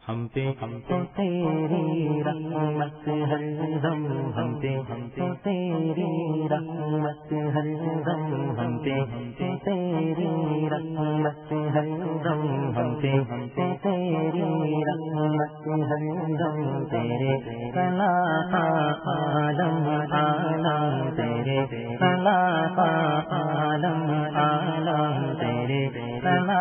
ہم پہ تو تیری رحمت ہر دم، ہم پہ تو تیری رحمت ہر دم، ہم پہ تو تیری رحمت ہر دم، ہم پہ تو تیری رحمت ہر دم، تیرے سنا عالم عالم، تیرے سنا عالم عالم، تیرے سنا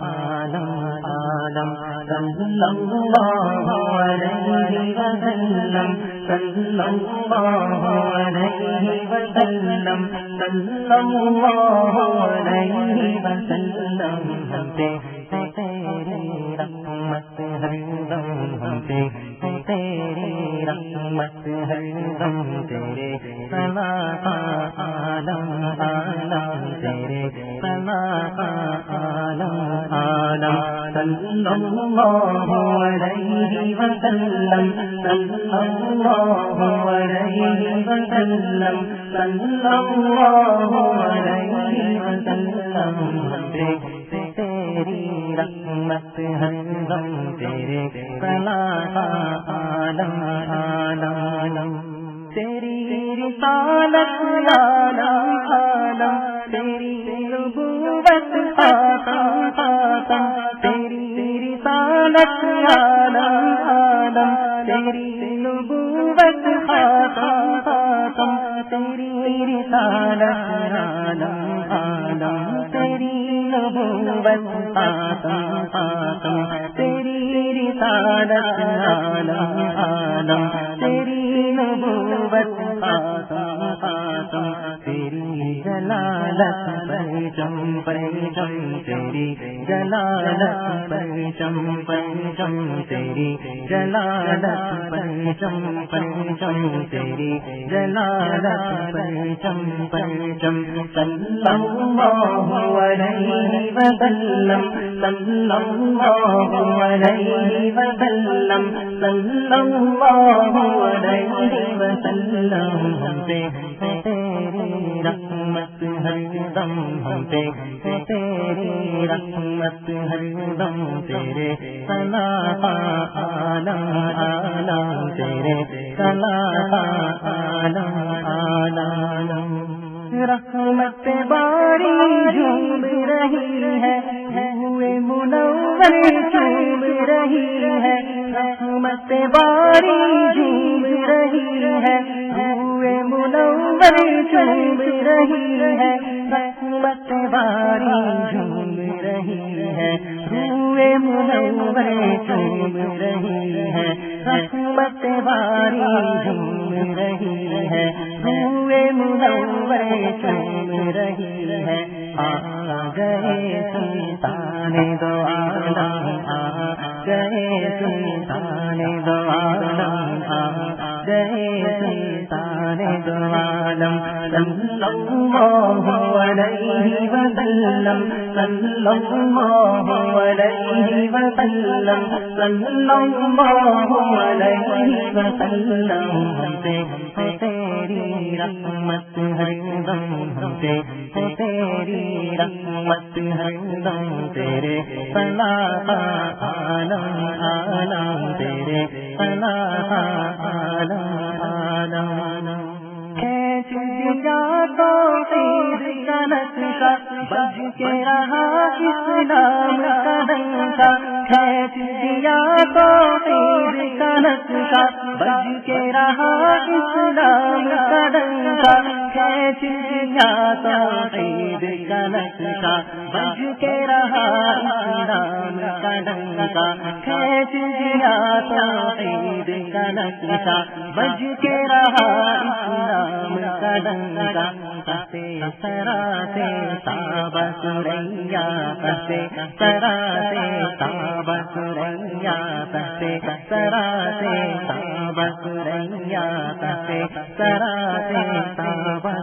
عالم عالم، صلی اللہ علیہ وسلم، صلی اللہ علیہ وسلم، صلی اللہ علیہ وسلم، ہم پہ تیری رحمت ہر دم، ہم پہ تیری رحمت ہر دم، تیرے سنا عالم عالم، تیرے سنا عالم عالم، صلی اللہ علیہ وسلم، صلی اللہ علیہ وسلم، صلی اللہ علیہ وسلم، تیری رحمت ہر دم، تیرے سنا عالم عالم، تیری رسالت عالم عالم، تیری نبوت خاتم خاتم، تیری رسالت عالم عالم، تیری نبوت خاتم خاتم، تیری رسالت عالم عالم، تیری نبوت خاتم خاتم، تیری رسالت عالم عالم، تیری نبوت خاتم خاتم، تیری جلالت پرچم پرچم، تیری جلالت پرچم پرچم، تیری جلالت پرچم پرچم، تیری جلالت پرچم پرچم، صلی اللہ علیہ وسلم، صلی اللہ علیہ وسلم، صلی اللہ علیہ وسلم، ہم پہ تیری رحمت ہر دم، ہم پہ تیری رحمت ہر دم، تیرے سنا عالم عالم، تیرے سنا عالم عالم، رحمت باری جھوم رہی ہے، ہوئے منور چوم رہی ہے، رحمت باری جھوم رہی ہے، ہوئے منور چوم رہی ہے، رحمت باری جھوم رہی ہے، ہوئے منور چوم رہی ہے، رحمت باری جھوم رہی ہے، ہوئے منور چوم رہی ہے، آ گئے سلطان دو عالم، آ گئے سلطان دو عالم، آ گئے سلطان دو عالم، صلی اللہ علیہ وسلم، صلی اللہ علیہ وسلم، صلی اللہ علیہ وسلم، ہم پہ تیری رحمت ہر دم، ہم پہ تیری رحمت ہر دم، تیرے سنا عالم عالم، تیرے سنا عالم عالم، کھینچ دیا توحید کا نقشہ، بج کے رہا اسلام کا ڈنکا، کھینچ دیا توحید کا نقشہ، بج کے رہا اسلام کا ڈنکا، کھینچ دیا توحید کا نقشہ، بج کے رہا اسلام کا ڈنکا، کھینچ دیا توحید کا نقشہ، بج کے رہا اسلام کا ڈنکا، کسے سرا سے تاب سریا، کسے سرا سے تاب سریا، کسے سرا سے تاب سریا، کسے سرا سے تاب